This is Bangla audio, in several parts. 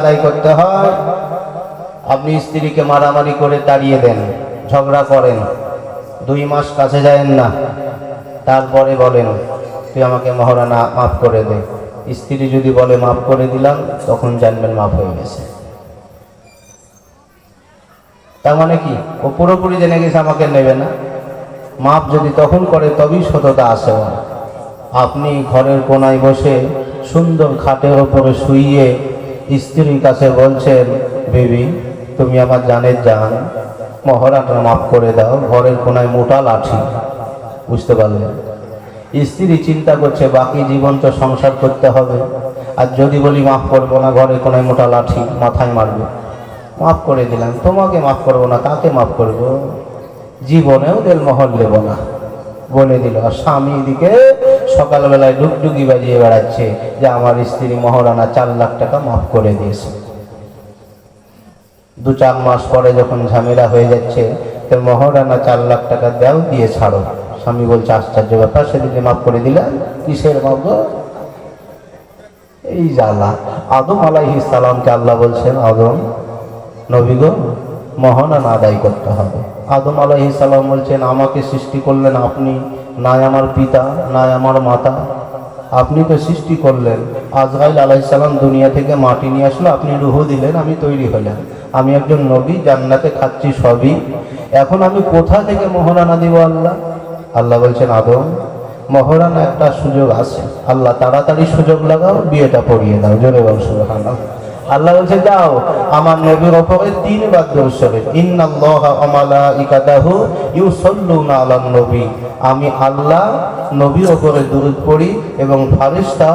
আদায় করতে হয়। আপনি স্ত্রীকে মারামারি করে তাড়িয়ে দেন, ঝগড়া করেন, 2 মাস কাছে যায়েন না, তারপরে বলেন তুই আমাকে মহারানা মাফ করে দে। স্ত্রী যদি বলে মাফ করে দিলাম, তখন জানবেন মাফ হয়ে গেছে। তার মানে কি, ও পুরোপুরি জেনে গেছে আমাকে নেবে না। মাফ যদি তখন করে তবেই সততা আসে। আপনি ঘরের কোনায় বসে সুন্দর খাটের ওপরে শুইয়ে স্ত্রীর কাছে বলছেন, বেবি তুমি আমার জানের জান, মহারানা মাফ করে দাও, ঘরের কোনায় মোটা লাঠি। বুঝতে পারলেন? স্ত্রী চিন্তা করছে বাকি জীবন তো সংসার করতে হবে, আর যদি বলি মাফ করবো না, ঘরের কোনায় মোটা লাঠি মাথায় মারবে। মাফ করে দিলাম, তোমাকে মাফ করবো না, কাকে মাফ করবো? জীবনেও দেলমহল দেব না বলে দিল। আর স্বামী এদিকে সকালবেলায় ডুগডুগি বাজিয়ে বেড়াচ্ছে যে আমার স্ত্রী মহারানা 4 লাখ টাকা মাফ করে দিয়েছে। 2-4 মাস পরে যখন ঝামেলা হয়ে যাচ্ছে, তো মহারানা 4 লাখ টাকা দাও, দিয়ে ছাড়ো। স্বামী বলছে আশ্চর্য ব্যাপার, সেদিকে মাফ করে দিলে, কিসের মাফ? এই জ্বালা। আদম আলাইহিস সালামকে আল্লাহ বলছেন, আদম নবী গো, মহারানা আদায় করতে হবে। আদম আলাইহিস সালাম বলছেন, আমাকে সৃষ্টি করলেন আপনি, নাই আমার পিতা, নাই আমার মাতা, আপনি তো সৃষ্টি করলেন। আজরাইল আলাইহিস সালাম দুনিয়া থেকে মাটি নিয়ে আসলো, আপনি রূহ দিলেন, আমি তৈরি হলাম। আমি একজন নবী, জান্নাতে খাচ্ছি সবই, এখন আমি কোথা থেকে মহারানা দিব আল্লাহ? আল্লাহ বলছেন, আদম মহারানা একটা সুযোগ আছে, আল্লাহ তাড়াতাড়ি সুযোগ লাগাও, বিয়েটা পড়িয়ে দাও। জোরে বল সুবহানাল্লাহ। আল্লাহ বলছে যাও আমার নবীর উপরে 3 বার দরুদ শরীফ, ইন্নাল্লাহা ওয়া মালাইকাতাহু ইউসাল্লুনা আলান নবী। আমি আল্লাহ নবীর উপরে দরুদ পড়ি এবং ফারেশতা,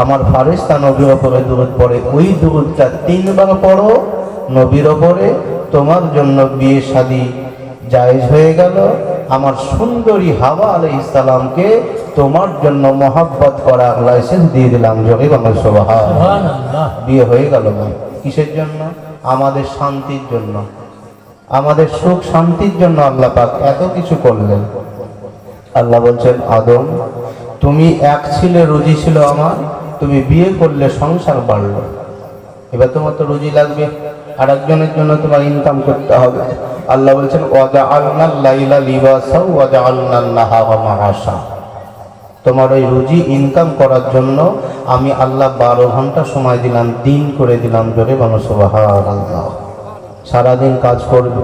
আমার ফারেশতা নবীর উপরে দরুদ পড়ে। ওই দরুদটা 3 বার পড়ো নবীর উপরে, তোমার জন্য বিয়ে শাদী জায়েজ হয়ে গেল। আমার সুন্দরী হাওয়া আলাইহিস সালামকে তোমার জন্য মহব্বত করার লাইসেন্স দিয়ে দিলাম। জোরে বলো সুবহানাল্লাহ। বিয়ে হয়ে গেল। কিসের জন্য? আমাদের শান্তির জন্য, আমাদের সুখ শান্তির জন্য আল্লাহ পাক এত কিছু করলেন। আল্লাহ বলছেন, আদম তুমি এক ছিলে, রুজি ছিল আমার, তুমি বিয়ে করলে সংসার বাড়লো, এবার তোমার তো রুজি লাগবে, আর একজনের জন্য তোমার ইনকাম করতে হবে। আল্লাহ বলছেন, ওয়াজআলনাল লাইলা লিবাসা ওয়াজআলনান নাহারা মাআশা। তোমার ওই রুজি ইনকাম করার জন্য আমি আল্লাহ 12 ঘন্টা সময় দিলাম, দিন করে দিলাম। জোরে বলো সুবহানাল্লাহ। সারাদিন কাজ করবে,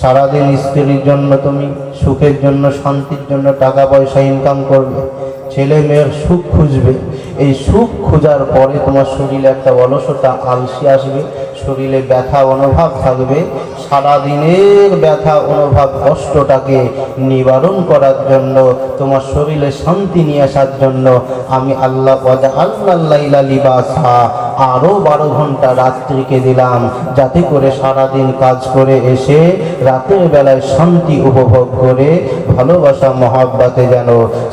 সারাদিন স্ত্রীর জন্য তুমি সুখের জন্য, শান্তির জন্য টাকা পয়সা ইনকাম করবে, ছেলে মেয়ের সুখ খুঁজবে। এই সুখ খোঁজার পরে তোমার শরীরে একটা অলসতা, আলসি আসবে, শরীরে ব্যথা অনুভব থাকবে। সারাদিনের ব্যথা অনুভব, কষ্টটাকে নিবারণ করার জন্য, তোমার শরীরে শান্তি নিয়ে আসার জন্য আমি আল্লাহ ওয়াজআলনাল লাইলা লিবাসা, আরও 12 ঘন্টা রাত্রিকে দিলাম, যাতে করে সারাদিন কাজ করে এসে রাতের বেলায় শান্তি উপভোগ করে ভালোবাসা মহব্বতে যেন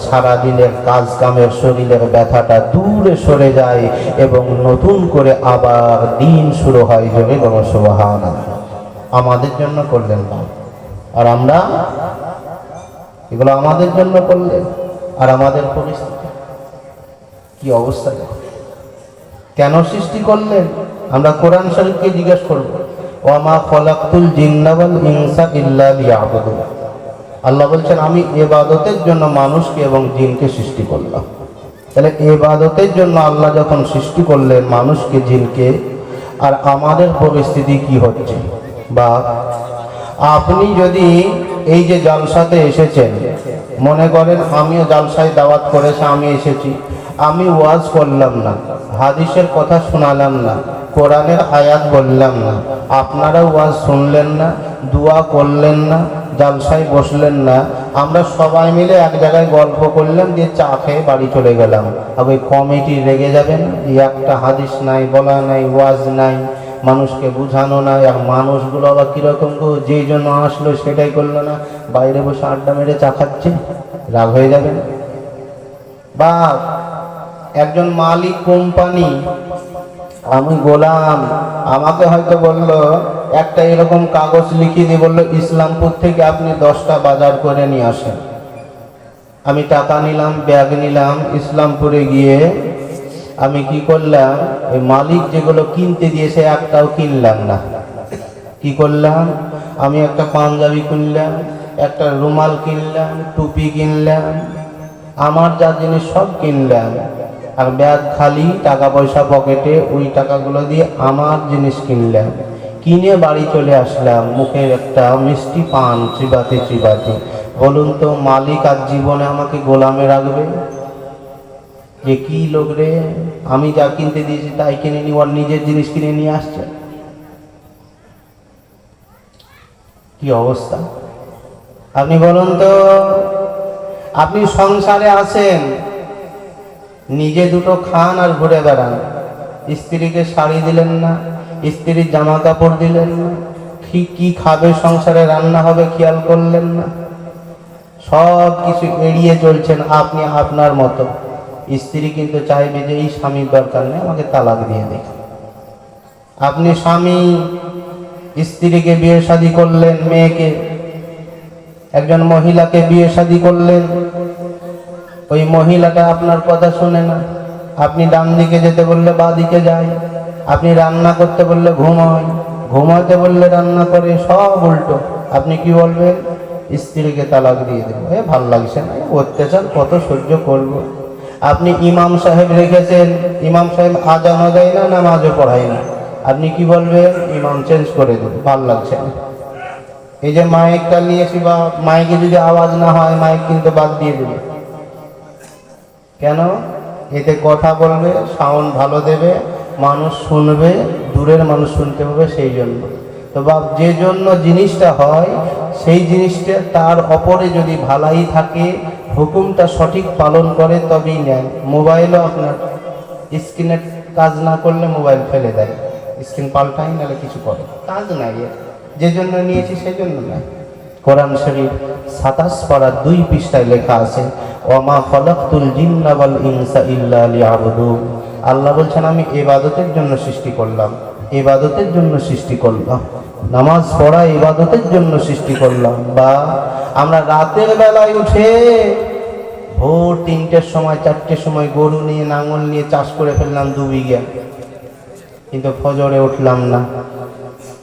সারাদিনের কাজ কামের শরীরের ব্যথাটা দূরে সরে যায় এবং নতুন করে আবার দিন শুরু হয়। জোরে বলো সুবহানাল্লাহ। আমাদের জন্য করলেন না, আর আমরা এগুলো আমাদের জন্য করলেন। আর আমাদের পরিস্থিতি কি অবস্থা, কেন সৃষ্টি করলেন? আমরা কোরআন শরীফকে জিজ্ঞেস করব, ওয়া মা খালাকতুল জিন্না ওয়াল ইনসা ইল্লা লিয়াবুদুন। আল্লাহ বলছেন, আমি ইবাদতের জন্য মানুষকে এবং জিনকে সৃষ্টি করলাম। তাহলে ইবাদতের জন্য আল্লাহ যখন সৃষ্টি করলেন মানুষকে, জিনকে, আর আমাদের পরিস্থিতি কি হচ্ছে? বা আপনি যদি এই যে জালসাতে এসেছেন, মনে করেন আমিও জালসায় দাওয়াত করেছে, আমি এসেছি, আমি ওয়াজ করলাম না, হাদিসের কথা শোনালাম না, কোরআনের আয়াত বললাম না, আপনারা ওয়াজ শুনলেন না, দোয়া করলেন না, জালসায় বসলেন না, আমরা সবাই মিলে এক জায়গায় গল্প করলাম, দিয়ে চা খেয়ে বাড়ি চলে গেলাম। আর ওই কমিটি রেগে যাবেন, একটা হাদিস নাই, বলা নাই, ওয়াজ নাই, মানুষকে বুঝানো নাই। আর মানুষগুলো আবার কীরকম, যেই জন্য আসলো সেটাই করলো না, বাইরে বসে আড্ডা মেরে চা খাচ্ছে, রাগ হয়ে যাবেন। বা একজন মালিক কোম্পানি, আমি গোলাম, আমাকে হয়তো বললো একটা এরকম কাগজ লিখিয়ে দিয়ে বললো, ইসলামপুর থেকে আপনি 10টা বাজার করে নিয়ে আসেন। আমি টাকা নিলাম, ব্যাগ নিলাম, ইসলামপুরে গিয়ে আমি কি করলাম, ওই মালিক যেগুলো কিনতে দিয়েছে একটাও কিনলাম না। কি করলাম, আমি একটা পাঞ্জাবি কিনলাম, একটা রুমাল কিনলাম, টুপি কিনলাম, আমার যা জিনিস সব কিনলাম, আর ব্যাগ খালি, টাকা পয়সা পকেটে, ওই টাকাগুলো দিয়ে আমার জিনিস কিনলাম। কিনে বাড়ি চলে আসলাম, মুখে একটা মিষ্টি পান চিবাতে চিবাতে। বলুন তো, মালিক আর জীবনে আমাকে গোলামে রাখবে? যে কি লোক রে, আমি যা কিনতে দিয়েছি তাই কিনে নি, ওর নিজের জিনিস কিনে নিয়ে আসছে। কি অবস্থা আপনি বলুন তো। আপনি সংসারে আছেন, নিজে দুটো খান আর ঘুরে বেড়ান, স্ত্রীকে শাড়ি দিলেন না, স্ত্রীর জামা কাপড় দিলেন না, কি খাবে, সংসারে রান্না হবে খেয়াল করলেন না, সব কিছু এড়িয়ে চলছেন আপনি আপনার মতো। স্ত্রী কিন্তু চাইবে যে এই স্বামীর দরকার নেই, আমাকে তালাক দিয়ে দেখ। আপনি স্বামী স্ত্রীকে বিয়ে শাদী করলেন, মেয়েকে, একজন মহিলাকে বিয়ে শাদী করলেন, ওই মহিলাটা আপনার কথা শুনে না। আপনি ডান দিকে যেতে বললে বাঁ দিকে যায়, আপনি রান্না করতে বললে ঘুমায়, ঘুমাতে বললে রান্না করে, সব উল্টো। আপনি কি বলবেন? স্ত্রীকে তালাক দিয়ে দেবো, ভাল লাগছে না, অত্যাচার কত সহ্য করব। আপনি ইমাম সাহেব রেখেছেন, ইমাম সাহেব আজানও দেয় না, নামাজও পড়ায় না, আপনি কি বলবেন? ইমাম চেঞ্জ করে দেবো, ভাল লাগছে না। এই যে মাইকটা নিয়েছি, বা মাইকে যদি আওয়াজ না হয়, মাইক কিন্তু বাদ দিয়ে দেবে। কেন? এতে কথা বলবে, সাউন্ড ভালো দেবে, মানুষ শুনবে, দূরের মানুষ শুনতে পাবে, সেই জন্য। তো বাপ, যে জন্য জিনিসটা হয়, সেই জিনিসটা তার অপরে যদি ভালাই থাকে, হুকুমটা সঠিক পালন করে, তবেই নেয়। মোবাইলও আপনার স্ক্রিনে কাজ না করলে মোবাইল ফেলে দেয়, স্ক্রিন পাল্টাই, নাহলে কিছু করে, কাজ নাই। যে জন্য নিয়েছি সেই জন্য নয়। কোরআন শরীফ 27 পারা 2 পৃষ্ঠায় লেখা আছে, ওমা খলাকতুল জিন্না ওয়াল ইনসা ইল্লা লিয়াবুদুন। আল্লাহ বলছেন, আমি ইবাদতের জন্য সৃষ্টি করলাম, ইবাদতের জন্য সৃষ্টি করলাম। নামাজ পড়া ইবাদতের জন্য সৃষ্টি করলাম। বা আমরা রাতের বেলায় উঠে ভোর 3টের সময় 4টের সময় গরু নিয়ে, নাঙল নিয়ে চাষ করে ফেললাম 2 বিঘা, কিন্তু ফজরে উঠলাম না।